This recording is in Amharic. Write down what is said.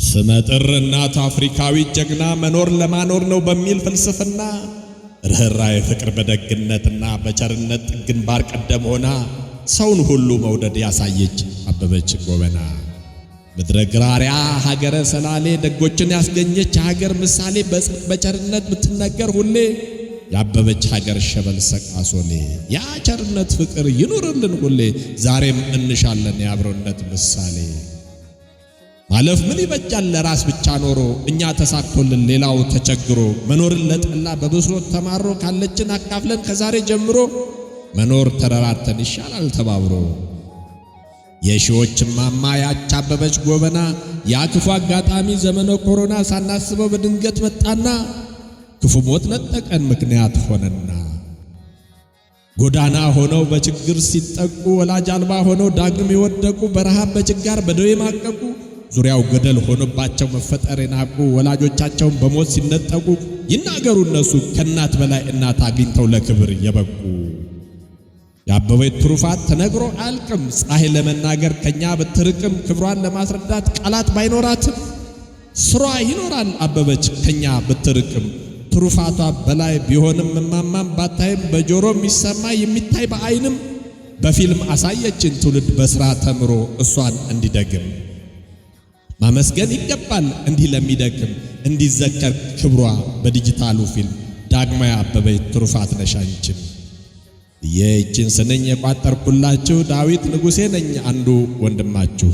ስመጥር እናት አፍሪካዊ ጀግና መኖር ለማኖር ነው በሚል ፍልስፍና ርህራሄ ፍቅር በደግነትና በቸርነት ግንባር ቀደም ሆና ሰውን ሁሉ መውደድ ያሳየች አበበች ጎበና ምድረ ግራሪያ ሀገረ ሰላሌ ደጎችን ያስገኘች ሀገር ምሳሌ በቸርነት ምትነገር ሁሌ ያበበች ሀገር ሸበል ሰቃሶሌ ያ ቸርነት ፍቅር ይኑርልን ሁሌ ዛሬም እንሻለን የአብሮነት ምሳሌ ማለፍ ምን ይበጃል ለራስ ብቻ ኖሮ እኛ ተሳክቶልን ሌላው ተቸግሮ መኖርን ለጠላ በብስሮት ተማሮ ካለችን አካፍለን ከዛሬ ጀምሮ መኖር ተረራተን ይሻላል ተባብሮ የሺዎች ማማ ያች አበበች ጎበና ያ ክፉ አጋጣሚ ዘመነ ኮሮና ሳናስበው በድንገት መጣና ክፉ ሞት ነጠቀን ምክንያት ሆነና ጎዳና ሆነው በችግር ሲጠቁ ወላጅ አልባ ሆነው ዳግም የወደቁ በረሃብ በችጋር በደዌ ማቀቁ ዙሪያው ገደል ሆኖባቸው መፈጠር የናቁ ወላጆቻቸውን በሞት ሲነጠቁ ይናገሩ እነሱ ከናት በላይ እናት አግኝተው ለክብር የበቁ የአበበች ትሩፋት ተነግሮ አልቅም ፀሐይ ለመናገር ከኛ ብትርቅም ክብሯን ለማስረዳት ቃላት ባይኖራትም ስሯ ይኖራል አበበች ከኛ ብትርቅም ትሩፋቷ በላይ ቢሆንም እማማም ባታይም በጆሮ የሚሰማ የሚታይ በአይንም በፊልም አሳየችን ትውልድ በስራ ተምሮ እሷን እንዲደግም ማመስገን ይገባል እንዲህ ለሚደግም እንዲዘከር ክብሯ በዲጂታሉ ፊልም ዳግማዊ አበበች ትሩፋት ነሻንችን ይህችን ስንኝ የቋጠርኩላችሁ ዳዊት ንጉሴ ነኝ አንዱ ወንድማችሁ